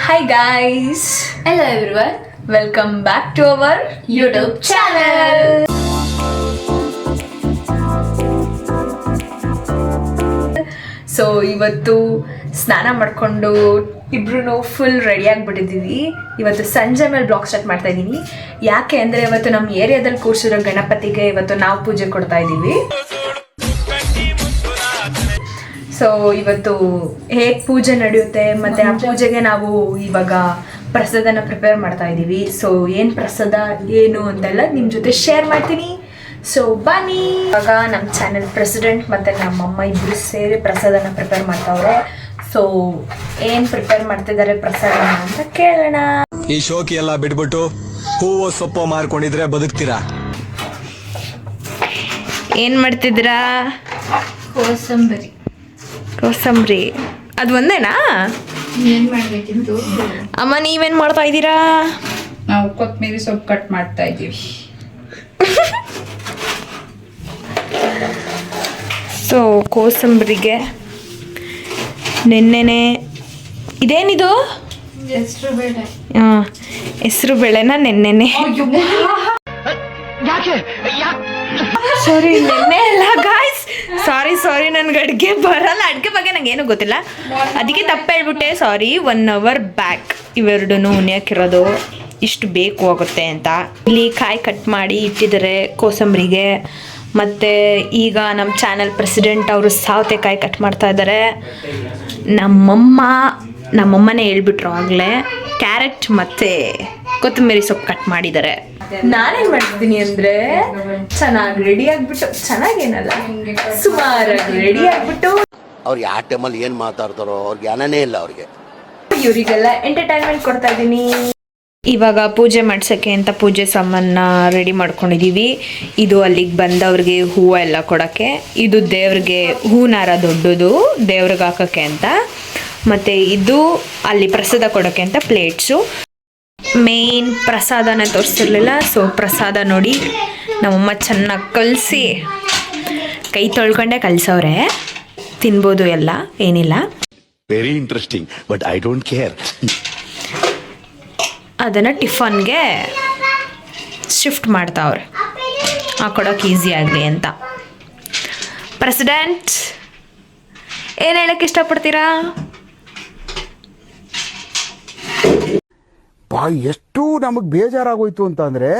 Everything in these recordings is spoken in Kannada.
Hi guys. Hello everyone. Welcome back to our YouTube channel. So ಇವತ್ತು ಸ್ನಾನ ಮಾಡಿಕೊಂಡು ಇಬ್ರು ಫುಲ್ ರೆಡಿ ಆಗಿಬಿಟ್ಟಿದ್ದೀವಿ. ಇವತ್ತು ಸಂಜೆ ಮೇಲೆ ಬ್ಲಾಗ್ ಸ್ಟಾರ್ಟ್ ಮಾಡ್ತಾ ಇದ್ದೀವಿ. ಯಾಕೆ ಅಂದರೆ ಇವತ್ತು ನಮ್ಮ ಏರಿಯಾದಲ್ಲಿ ಕೂರಿಸಿರೋ ಗಣಪತಿಗೆ ಇವತ್ತು ನಾವು ಪೂಜೆ ಕೊಡ್ತಾ ಇದ್ದೀವಿ. ಸೊ ಇವತ್ತು ಹೇಗೆ ಪೂಜೆ ನಡೆಯುತ್ತೆ ಮತ್ತು ಆ ಪೂಜೆಗೆ ನಾವು ಇವಾಗ ಪ್ರಸಾದನ ಪ್ರಿಪೇರ್ ಮಾಡ್ತಾ ಇದ್ದೀವಿ. ಸೊ ಏನು ಪ್ರಸಾದ ಏನು ಅಂತೆಲ್ಲ ನಿಮ್ಮ ಜೊತೆ ಶೇರ್ ಮಾಡ್ತೀನಿ. ಸೊ ಬನ್ನಿ. ಇವಾಗ ನಮ್ಮ ಚಾನೆಲ್ ಪ್ರೆಸಿಡೆಂಟ್ ಮತ್ತು ನಮ್ಮಮ್ಮ ಇಬ್ಬರು ಸೇರಿ ಪ್ರಸಾದನ ಪ್ರಿಪೇರ್ ಮಾಡ್ತಾವ್ರೆ. ಸೊ ಏನು ಪ್ರಿಪೇರ್ ಮಾಡ್ತಿದ್ದಾರೆ ಪ್ರಸಾದನ ಅಂತ ಕೇಳೋಣ. ಈ ಶೋಕಿ ಎಲ್ಲ ಬಿಟ್ಬಿಟ್ಟು ಹೂವು ಸೊಪ್ಪು ಮಾರ್ಕೊಂಡಿದ್ರೆ ಬದುಕ್ತೀರಾ? ಏನು ಮಾಡ್ತಿದ್ದೀರಾ? ಕೋಸಂಬರಿ ಅದು ಒಂದೇನಾ? ಏನ್ ಮಾಡ್ಬೇಕಿತ್ತು? ಅಮ್ಮ ನೀವೇನು ಮಾಡ್ತಾ ಇದ್ದೀರಾ? ನಾವು ಕೊತ್ತಂಬರಿ ಸೊಪ್ಪು ಕಟ್ ಮಾಡ್ತಾ ಇದ್ದೀವಿ. ಸೊ ಕೋಸಂಬರಿಗೆ ನೆನ್ನೆನೆ ಇದೇನಿದು? ಹೆಸರು ಬೇಳೆ. ಹೆಸರು ಬೇಳೆನ ನೆನ್ನೆನೆ ಸಾರಿ ನೆನ್ನೆ ಅಲ್ಲ ಗಾಯ್ಸ್, ಸಾರಿ ನನ್ಗೆ ಅಡುಗೆ ಬರಲ್ಲ. ಅಡುಗೆ ಬಗ್ಗೆ ನಂಗೆ ಏನೂ ಗೊತ್ತಿಲ್ಲ, ಅದಕ್ಕೆ ತಪ್ಪು ಹೇಳ್ಬಿಟ್ಟೆ. ಸಾರಿ. 1 hour ಬ್ಯಾಕ್ ಇವೆರಡೂ ಉಣಿಯಾಕಿರೋದು ಇಷ್ಟು ಬೇಕು ಆಗುತ್ತೆ ಅಂತ. ಇಲ್ಲಿ ಕಾಯಿ ಕಟ್ ಮಾಡಿ ಇಟ್ಟಿದ್ದಾರೆ ಕೋಸಂಬರಿಗೆ. ಮತ್ತು ಈಗ ನಮ್ಮ ಚಾನಲ್ ಪ್ರೆಸಿಡೆಂಟ್ ಅವರು ಸೌತೆಕಾಯಿ ಕಟ್ ಮಾಡ್ತಾ ಇದ್ದಾರೆ. ನಮ್ಮಮ್ಮನೇ ಹೇಳ್ಬಿಟ್ರು ಆಗಲೇ ಕ್ಯಾರೆಟ್ ಮತ್ತು ಕೊತ್ತಂಬರಿ ಸೊಪ್ಪು ಕಟ್ ಮಾಡಿದ್ದಾರೆ. ನಾನೇನು ಮಾಡ್ತಿದ್ದೀನಿ ಅಂದರೆ ಚೆನ್ನಾಗಿ ರೆಡಿ ಆಗಿಬಿಟ್ಟು, ಚೆನ್ನಾಗೇನಲ್ಲ ಸುಮಾರಾಗಿ ರೆಡಿ ಆಗಿಬಿಟ್ಟು, ಅವ್ರು ಯಾವ ಟೈಮಲ್ಲಿ ಏನು ಮಾತಾಡ್ತಾರೋ ಅವ್ರಿಗೆ ಜ್ಞಾನನೇ ಇಲ್ಲ ಅವ್ರಿಗೆ. ಇವರಿಗೆಲ್ಲ ಎಂಟರ್ಟೈನ್ಮೆಂಟ್ ಕೊಡ್ತಾ ಇದ್ದೀನಿ. ಇವಾಗ ಪೂಜೆ ಮಾಡ್ಸೋಕ್ಕೆ ಅಂತ ಪೂಜೆ ಸಾಮಾನ ರೆಡಿ ಮಾಡ್ಕೊಂಡಿದ್ದೀವಿ. ಇದು ಅಲ್ಲಿಗೆ ಬಂದವ್ರಿಗೆ ಹೂವು ಎಲ್ಲ ಕೊಡೋಕ್ಕೆ, ಇದು ದೇವ್ರಿಗೆ ಹೂನಾರ ದೊಡ್ಡದು ದೇವ್ರಿಗೆ ಹಾಕೋಕ್ಕೆ ಅಂತ, ಮತ್ತು ಇದು ಅಲ್ಲಿ ಪ್ರಸಾದ ಕೊಡೋಕ್ಕೆ ಅಂತ ಪ್ಲೇಟ್ಸು. ಮೇನ್ ಪ್ರಸಾದನ ತೋರಿಸ್ತಿರ್ಲಿಲ್ಲ. ಸೊ ಪ್ರಸಾದ ನೋಡಿ ನಮ್ಮಮ್ಮ ಚೆನ್ನಾಗಿ ಕಲಸಿ ಕೈ ತೊಳ್ಕೊಂಡೆ ಕಲಿಸವ್ರೆ. ತಿನ್ಬೋದು ಎಲ್ಲ, ಏನಿಲ್ಲ. Very interesting but I don't care. ಅದನ್ನು ಟಿಫನ್ಗೆ ಶಿಫ್ಟ್ ಮಾಡ್ತಾವ್ರೆ ಹಾಕೊಡೋಕೆ ಈಸಿ ಆಗಲಿ ಅಂತ. ಪ್ರೆಸಿಡೆಂಟ್ ಏನು ಹೇಳಕ್ಕೆ ಇಷ್ಟಪಡ್ತೀರಾ? ಎಷ್ಟು ನಮಗೆ ಬೇಜಾರಾಗೋಯ್ತು ಅಂತಂದರೆ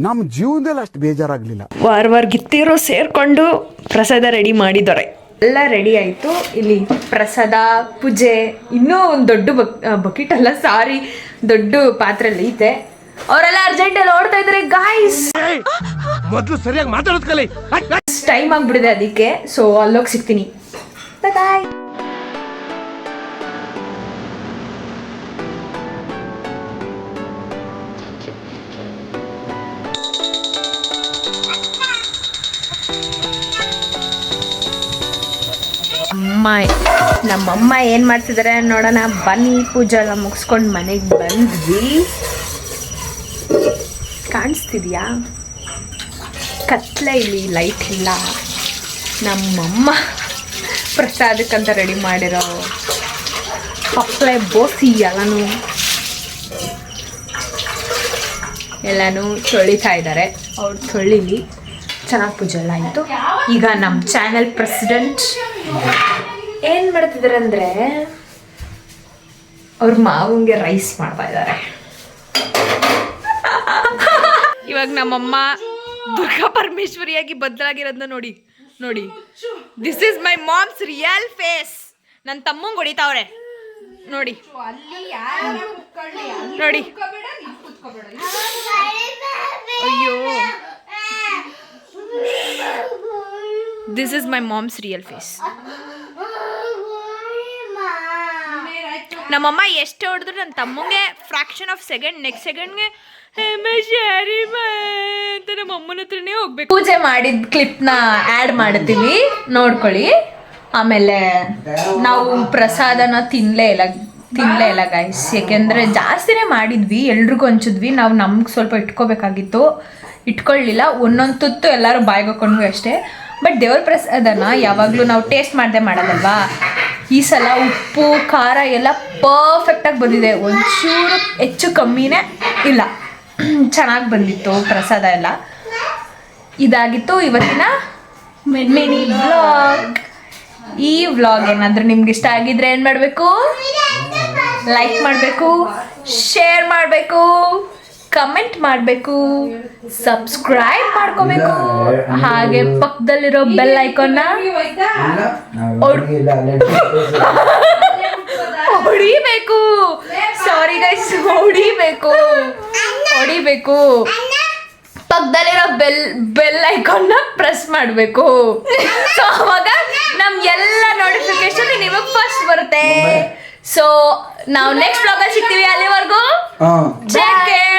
ನಮ್ಮ ಜೀವನದಲ್ಲಿ ಅಷ್ಟು ಬೇಜಾರಾಗಲಿಲ್ಲ. ವಾರ ಗಿತ್ತಿರು ಸೇರಿಕೊಂಡು ಪ್ರಸಾದ ರೆಡಿ ಮಾಡಿದ್ದಾರೆ. ಎಲ್ಲ ರೆಡಿ ಆಯಿತು. ಇಲ್ಲಿ ಪ್ರಸಾದ ಪೂಜೆ ಇನ್ನೂ ಒಂದು ದೊಡ್ಡ ಬಕೆಟ್ ಅಲ್ಲ, ಸಾರಿ, ದೊಡ್ಡ ಪಾತ್ರೆಯಲ್ಲಿ ಐತೆ. ಅವರೆಲ್ಲ ಅರ್ಜೆಂಟಲ್ಲಿ ಓಡ್ತಾ ಇದ್ದಾರೆ ಗಾಯ್ಸ್. ಮೊದಲು ಸರಿಯಾಗಿ ಮಾತಾಡೋದು ಕಲಿ. ಟೈಮ್ ಆಗಿಬಿಡಿದೆ ಅದಕ್ಕೆ. ಸೊ ಅಲ್ಲೋಗಿ ಸಿಗ್ತೀನಿ. ಬಾಯ್. ನಮ್ಮಮ್ಮ ಏನು ಮಾಡ್ತಿದ್ದಾರೆ ನೋಡೋಣ ಬನ್ನಿ. ಪೂಜೆ ಎಲ್ಲ ಮುಗಿಸ್ಕೊಂಡು ಮನೆಗೆ ಬಂದ್ವಿ. ಕಾಣಿಸ್ತಿದ್ಯಾ? ಕತ್ಲೆ, ಇಲ್ಲಿ ಲೈಟ್ ಇಲ್ಲ. ನಮ್ಮಮ್ಮ ಪ್ರಸಾದಕ್ಕಂತ ರೆಡಿ ಮಾಡಿರೋ ಹಪ್ಪಳೆ ಬೋಸಿ ಎಲ್ಲನೂ ತೊಳಿತಾ ಇದ್ದಾರೆ. ಅವ್ರು ತೊಳಿಲಿ. ಚೆನ್ನಾಗಿ ಪೂಜೆ ಎಲ್ಲ ಆಯಿತು. ಈಗ ನಮ್ಮ ಚಾನೆಲ್ ಪ್ರೆಸಿಡೆಂಟ್ ಏನು ಮಾಡ್ತಿದ್ದಾರೆ ಅಂದರೆ ಅವ್ರ ಮಾವಂಗೆ ರೈಸ್ ಮಾಡ್ತಾ ಇದ್ದಾರೆ. ಇವಾಗ ನಮ್ಮಮ್ಮ ದುರ್ಗಾ ಪರಮೇಶ್ವರಿಯಾಗಿ ಬದಲಾಗಿರೋದನ್ನ ನೋಡಿ. This is my mom's real face. ನನ್ನ ತಮ್ಮಂಗೆ ಹೊಡಿತಾವ್ರೆ ನೋಡಿ. ಅಯ್ಯೋ, this is my mom's real face. ನಮ್ಮಮ್ಮ ಎಷ್ಟು ಹೊಡೆದ್ರು ನನ್ನ ತಮ್ಮಂಗೆ ಫ್ರಾಕ್ಷನ್ ಆಫ್ ಸೆಕೆಂಡ್, ನೆಕ್ಸ್ಟ್ ಸೆಕೆಂಡ್ಗೆ ಅಂತ ನಮ್ಮ ಅಮ್ಮನ ಹತ್ರನೇ ಹೋಗ್ಬೇಕು. ಪೂಜೆ ಮಾಡಿದ ಕ್ಲಿಪ್ನ ಆ್ಯಡ್ ಮಾಡ್ತೀವಿ, ನೋಡ್ಕೊಳ್ಳಿ. ಆಮೇಲೆ ನಾವು ಪ್ರಸಾದನ ತಿನ್ನಲೇ ಇಲ್ಲ ಗಾಯ್ಸ್, ಯಾಕೆಂದರೆ ಜಾಸ್ತಿನೇ ಮಾಡಿದ್ವಿ, ಎಲ್ರಿಗೂ ಹಂಚಿದ್ವಿ. ನಾವು ನಮ್ಗೆ ಸ್ವಲ್ಪ ಇಟ್ಕೋಬೇಕಾಗಿತ್ತು, ಇಟ್ಕೊಳ್ಳಿಲ್ಲ. ಒಂದೊಂದು ತುತ್ತು ಎಲ್ಲರೂ ಬಾಯಿಗೆ ಹಾಕೊಂಡ್ವಿ ಅಷ್ಟೇ. ಬಟ್ ದೇವ್ರ ಪ್ರಸಾದನ ಯಾವಾಗಲೂ ನಾವು ಟೇಸ್ಟ್ ಮಾಡದೆ ಮಾಡೋದಲ್ವಾ. ಈ ಸಲ ಉಪ್ಪು ಖಾರ ಎಲ್ಲ ಪರ್ಫೆಕ್ಟಾಗಿ ಬಂದಿದೆ, ಒಂಚೂರು ಹೆಚ್ಚು ಕಮ್ಮಿನೇ ಇಲ್ಲ. ಚೆನ್ನಾಗಿ ಬಂದಿತ್ತು ಪ್ರಸಾದ ಎಲ್ಲ. ಇದಾಗಿತ್ತು ಇವತ್ತಿನ ಮಿನಿ ವ್ಲಾಗ್. ಈ ವ್ಲಾಗ್ ಏನಾದರೂ ನಿಮ್ಗೆ ಇಷ್ಟ ಆಗಿದ್ರೆ ಏನು ಮಾಡಬೇಕು? ಲೈಕ್ ಮಾಡಬೇಕು, ಶೇರ್ ಮಾಡಬೇಕು, ಕಮೆಂಟ್ ಮಾಡಬೇಕು, ಸಬ್ಸ್ಕ್ರೈಬ್ ಮಾಡ್ಕೋಬೇಕು, ಹಾಗೆ ಪಕ್ಕದಲ್ಲಿರೋ ಬೆಲ್ ಐಕಾನ್ನ ಹೊಡಿಬೇಕು. ಸಾರಿ ಗೈಸ್, ಹೊಡಿಬೇಕು. ಪಕ್ಕದಲ್ಲಿರೋ ಬೆಲ್ ಐಕಾನ್ನ ಪ್ರೆಸ್ ಮಾಡಬೇಕು. ಸೊ ಅವಾಗ ನಮ್ ಎಲ್ಲ ನೋಟಿಫಿಕೇಶನ್ ನಿಮಗೆ ಫಸ್ಟ್ ಬರುತ್ತೆ. ಸೊ ನಾವು ನೆಕ್ಸ್ಟ್ ವ್ಲಾಗಲ್ಲಿ ಸಿಗ್ತೀವಿ. ಅಲ್ಲಿವರೆಗೂ ಟೇಕ್ ಕೇರ್.